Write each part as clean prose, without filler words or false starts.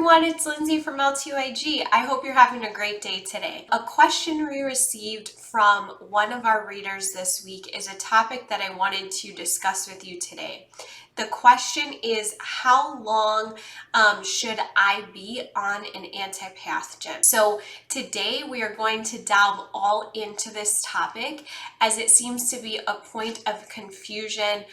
everyone, it's Lindsay from L2IG. I hope you're having a great day today. A question we received from one of our readers this week is a topic that I wanted to discuss with you today. The question is, how long should I be on an antipathogen? So today we are going to delve all into this topic, as it seems to be a point of confusion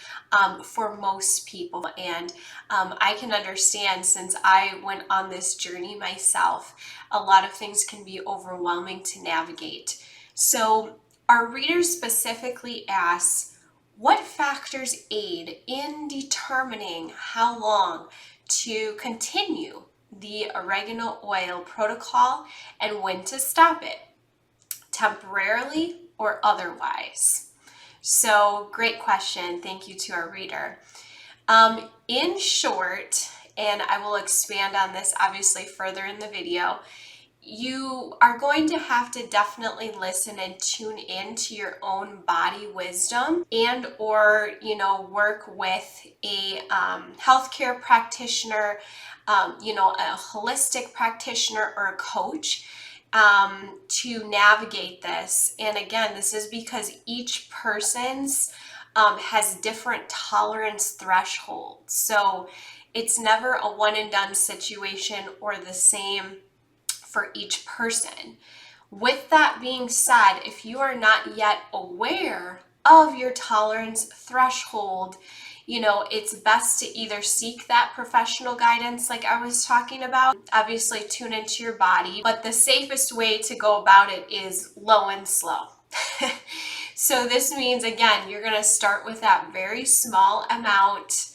for most people. And I can understand, since I went on this journey myself, a lot of things can be overwhelming to navigate. So our reader specifically asks, what factors aid in determining how long to continue the oregano oil protocol and when to stop it, temporarily or otherwise? So great question. Thank you to our reader. In short, and I will expand on this obviously further in the video, you are going to have to definitely listen and tune in to your own body wisdom, and or work with a healthcare practitioner, a holistic practitioner or a coach to navigate this. And again, this is because each person's has different tolerance thresholds. So it's never a one and done situation or the same for each person. With that being said, if you are not yet aware of your tolerance threshold, it's best to either seek that professional guidance like I was talking about, obviously tune into your body, but the safest way to go about it is low and slow. So this means, again, you're going to start with that very small amount,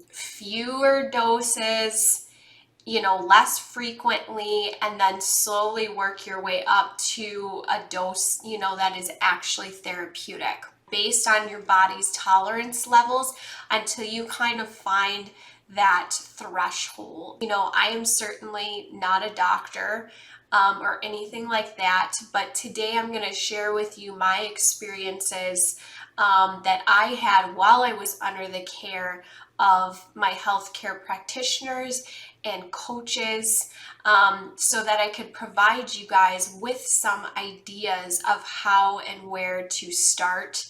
fewer doses, less frequently, and then slowly work your way up to a dose, that is actually therapeutic based on your body's tolerance levels until you kind of find that threshold. I am certainly not a doctor or anything like that, but today I'm going to share with you my experiences that I had while I was under the care of my healthcare practitioners and coaches, so that I could provide you guys with some ideas of how and where to start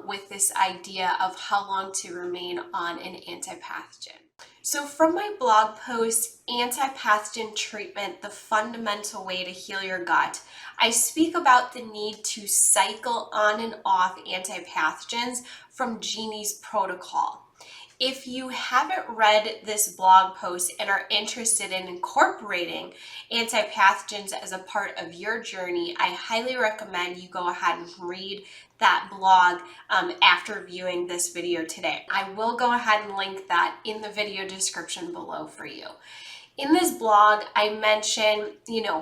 with this idea of how long to remain on an antipathogen. So from my blog post, Antipathogen Treatment, the Fundamental Way to Heal Your Gut, I speak about the need to cycle on and off antipathogens from Jeannie's protocol. If you haven't read this blog post and are interested in incorporating antipathogens as a part of your journey, I highly recommend you go ahead and read that blog after viewing this video today. I will go ahead and link that in the video description below for you. In this blog, I mention,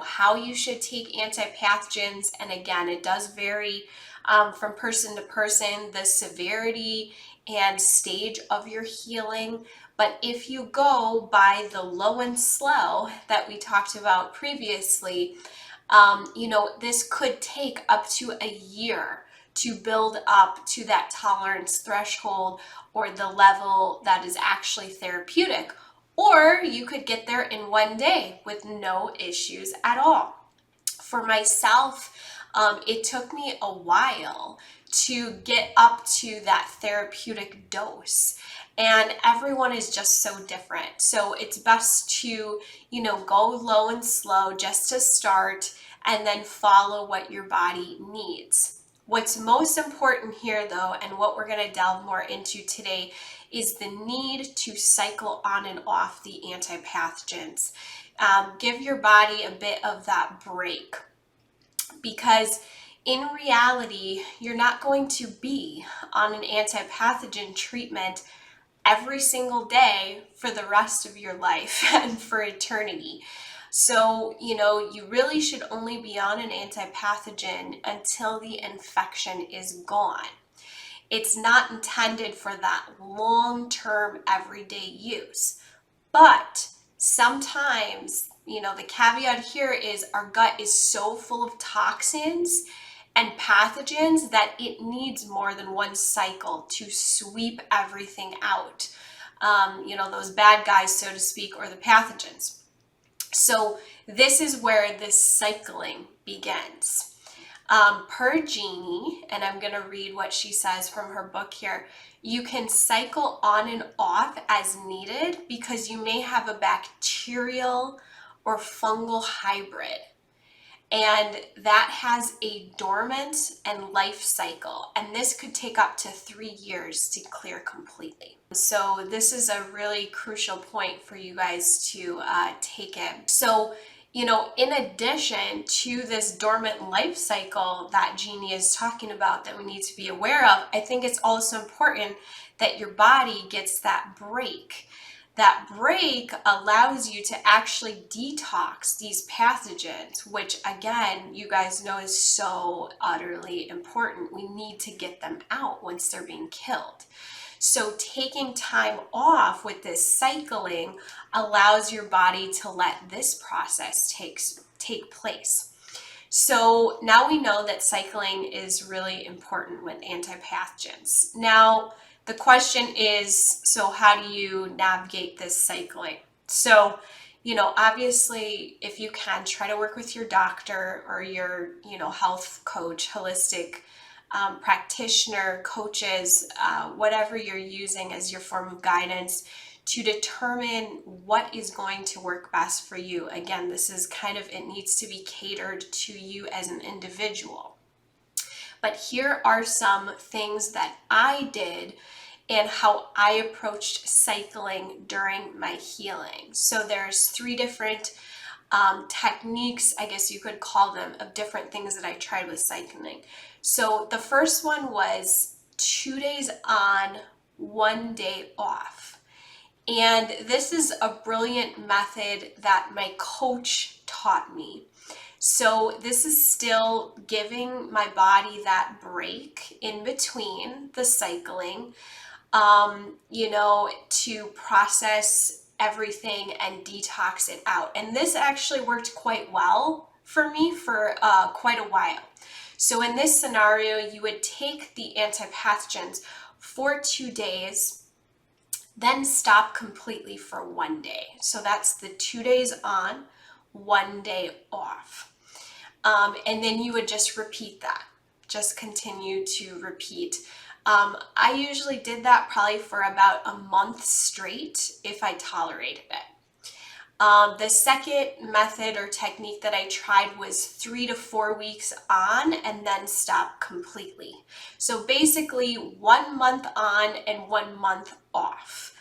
how you should take antipathogens, and again, it does vary from person to person, the severity and stage of your healing. But if you go by the low and slow that we talked about previously, this could take up to a year to build up to that tolerance threshold or the level that is actually therapeutic. Or you could get there in one day with no issues at all. For myself, it took me a while to get up to that therapeutic dose, and everyone is just so different. So it's best to, go low and slow just to start, and then follow what your body needs. What's most important here, though, and what we're going to delve more into today, is the need to cycle on and off the antipathogens. Give your body a bit of that break, because in reality, you're not going to be on an antipathogen treatment every single day for the rest of your life and for eternity. So, you really should only be on an antipathogen until the infection is gone. It's not intended for that long-term everyday use. But sometimes, the caveat here is our gut is so full of toxins and pathogens that it needs more than one cycle to sweep everything out. those bad guys, so to speak, or the pathogens. So this is where this cycling begins. Per Jeannie, and I'm going to read what she says from her book here, you can cycle on and off as needed because you may have a bacterial or fungal hybrid. And that has a dormant and life cycle. And this could take up to 3 years to clear completely. So this is a really crucial point for you guys to take in. So, in addition to this dormant life cycle that Jeannie is talking about that we need to be aware of, I think it's also important that your body gets that break. That break allows you to actually detox these pathogens, which again, you guys know is so utterly important. We need to get them out once they're being killed. So taking time off with this cycling allows your body to let this process take place. So now we know that cycling is really important with antipathogens. Now, the question is, so how do you navigate this cycling? So, obviously, if you can, try to work with your doctor or your, health coach, holistic practitioner, coaches, whatever you're using as your form of guidance to determine what is going to work best for you. Again, this is it needs to be catered to you as an individual. But here are some things that I did and how I approached cycling during my healing. So there's 3 different techniques, I guess you could call them, of different things that I tried with cycling. So the first one was 2 days on, 1 day off. And this is a brilliant method that my coach taught me. So this is still giving my body that break in between the cycling, to process everything and detox it out. And this actually worked quite well for me for quite a while. So in this scenario, you would take the antipathogens for 2 days, then stop completely for 1 day. So that's the 2 days on, 1 day off. And then you would just repeat that. Just continue to repeat. I usually did that probably for about a month straight if I tolerated it. The second method or technique that I tried was 3 to 4 weeks on and then stop completely. So basically 1 month on and 1 month off.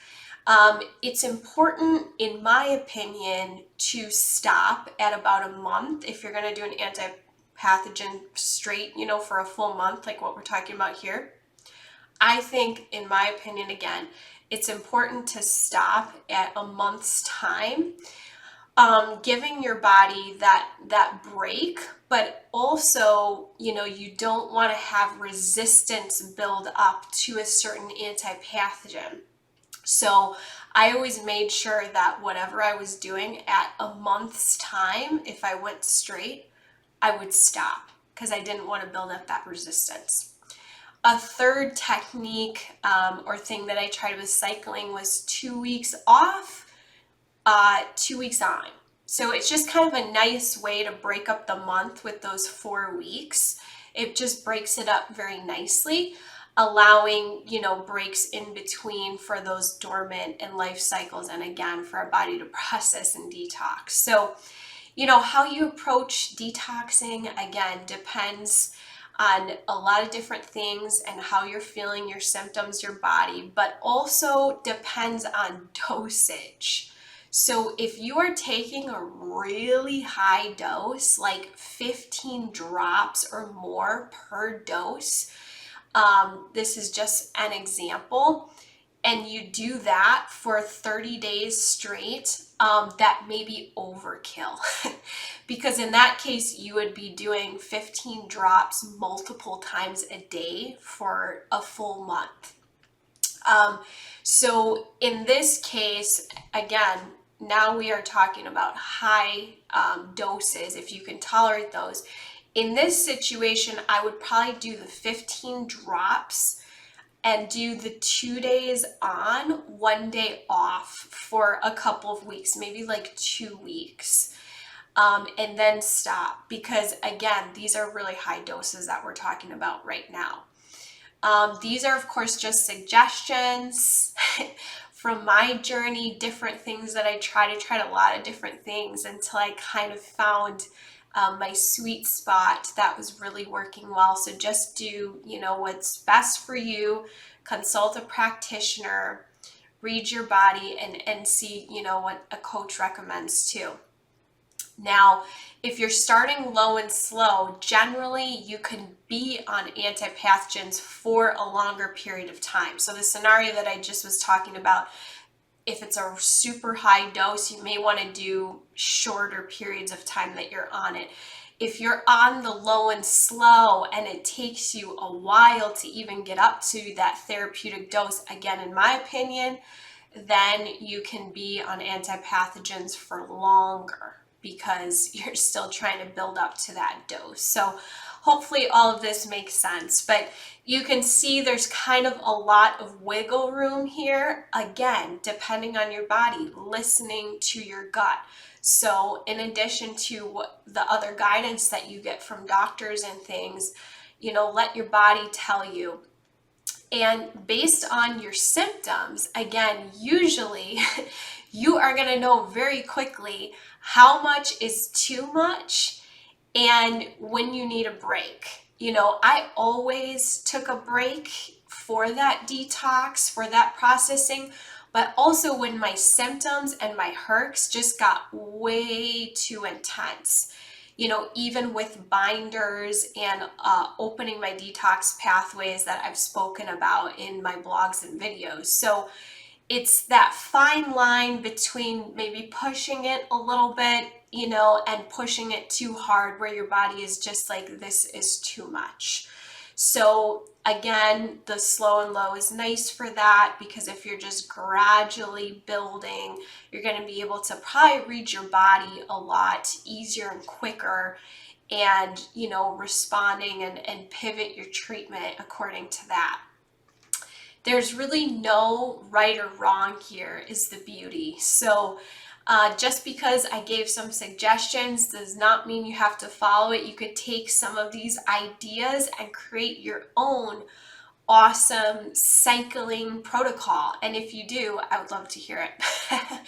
It's important, in my opinion, to stop at about a month if you're going to do an antipathogen straight, for a full month, like what we're talking about here. I think, in my opinion, again, it's important to stop at a month's time, giving your body that break, but also, you don't want to have resistance build up to a certain antipathogen. So I always made sure that whatever I was doing at a month's time, if I went straight, I would stop because I didn't want to build up that resistance. A third technique or thing that I tried with cycling was 2 weeks off, 2 weeks on. So it's just kind of a nice way to break up the month with those 4 weeks. It just breaks it up very nicely, allowing, breaks in between for those dormant and life cycles, and again, for our body to process and detox. So, how you approach detoxing, again, depends on a lot of different things and how you're feeling, your symptoms, your body, but also depends on dosage. So if you are taking a really high dose, like 15 drops or more per dose, this is just an example, and you do that for 30 days straight, that may be overkill. Because in that case, you would be doing 15 drops multiple times a day for a full month. So in this case, again, now we are talking about high doses, if you can tolerate those. In this situation, I would probably do the 15 drops and do the 2 days on, 1 day off for a couple of weeks, maybe like 2 weeks. And then stop, because again, these are really high doses that we're talking about right now. These are, of course, just suggestions from my journey, different things that I tried a lot of different things until I kind of found my sweet spot that was really working well. So just do, what's best for you, consult a practitioner, read your body, and see, what a coach recommends too. Now, if you're starting low and slow, generally you can be on antipathogens for a longer period of time. So the scenario that I just was talking about, if it's a super high dose, you may want to do shorter periods of time that you're on it. If you're on the low and slow and it takes you a while to even get up to that therapeutic dose, again, in my opinion, then you can be on antipathogens for longer, because you're still trying to build up to that dose. So hopefully all of this makes sense, but you can see there's kind of a lot of wiggle room here. Again, depending on your body, listening to your gut. So in addition to the other guidance that you get from doctors and things, let your body tell you. And based on your symptoms, again, usually you are going to know very quickly how much is too much and when you need a break. I always took a break for that detox, for that processing, but also when my symptoms and my hercs just got way too intense. Even with binders and opening my detox pathways that I've spoken about in my blogs and videos. So it's that fine line between maybe pushing it a little bit, and pushing it too hard where your body is just like, this is too much. So again, the slow and low is nice for that, because if you're just gradually building, you're going to be able to probably read your body a lot easier and quicker, and, responding and pivot your treatment according to that. There's really no right or wrong here, is the beauty. So just because I gave some suggestions does not mean you have to follow it. You could take some of these ideas and create your own awesome cycling protocol. And if you do, I would love to hear it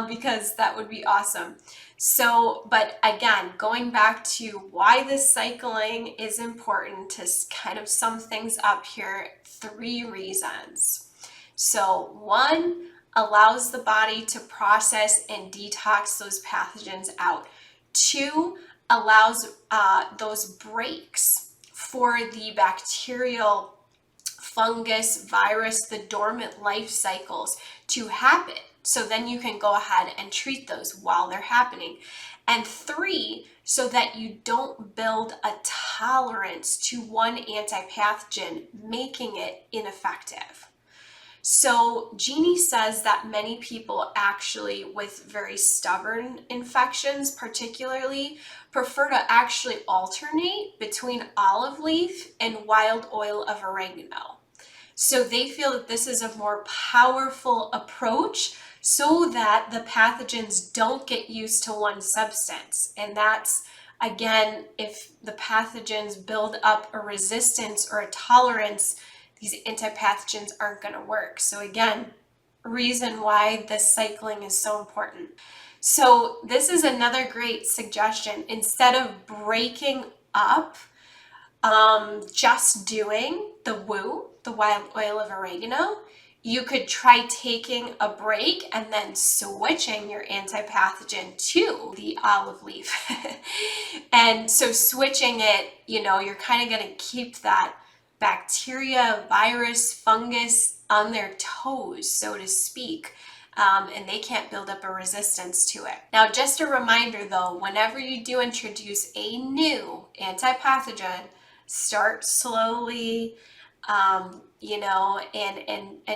because that would be awesome. So, but again, going back to why this cycling is important, to kind of sum things up here, 3 reasons. So 1, allows the body to process and detox those pathogens out. 2, allows those breaks for the bacterial, fungus, virus, the dormant life cycles to happen. So then you can go ahead and treat those while they're happening. And 3, so that you don't build a tolerance to one antipathogen, making it ineffective. So Jeannie says that many people actually with very stubborn infections particularly prefer to actually alternate between olive leaf and wild oil of oregano. So they feel that this is a more powerful approach so that the pathogens don't get used to one substance. And that's, again, if the pathogens build up a resistance or a tolerance, these antipathogens aren't going to work. So again, reason why this cycling is so important. So this is another great suggestion. Instead of breaking up, just doing the WOO, the wild oil of oregano, you could try taking a break and then switching your antipathogen to the olive leaf. And so switching it, you're kind of going to keep that bacteria, virus, fungus on their toes, so to speak, and they can't build up a resistance to it. Now, just a reminder though, whenever you do introduce a new antipathogen, start slowly, and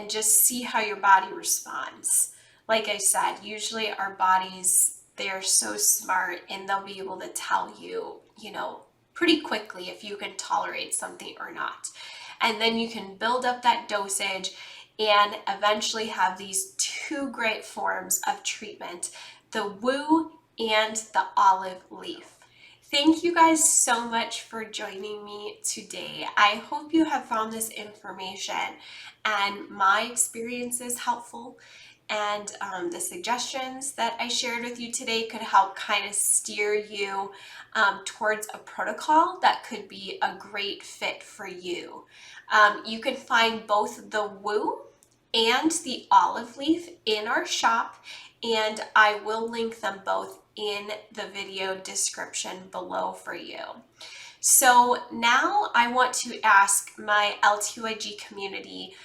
just see how your body responds. Like I said, usually our bodies, they are so smart and they'll be able to tell you, pretty quickly if you can tolerate something or not. and then you can build up that dosage and eventually have these two great forms of treatment, the woo and the olive leaf. Thank you guys so much for joining me today. I hope you have found this information and my experiences helpful, and the suggestions that I shared with you today could help kind of steer you towards a protocol that could be a great fit for you. You can find both the woo and the olive leaf in our shop, and I will link them both in the video description below for you. So now I want to ask my L2IG community,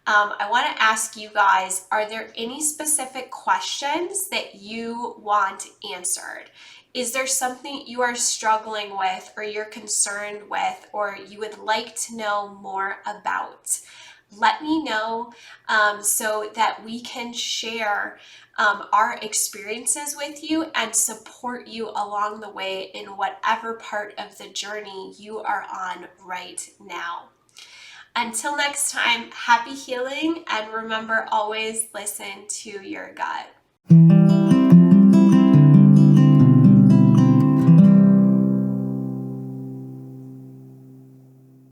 I want to ask you guys, are there any specific questions that you want answered? Is there something you are struggling with or you're concerned with or you would like to know more about? Let me know so that we can share our experiences with you and support you along the way in whatever part of the journey you are on right now. Until next time, happy healing, and remember, always listen to your gut.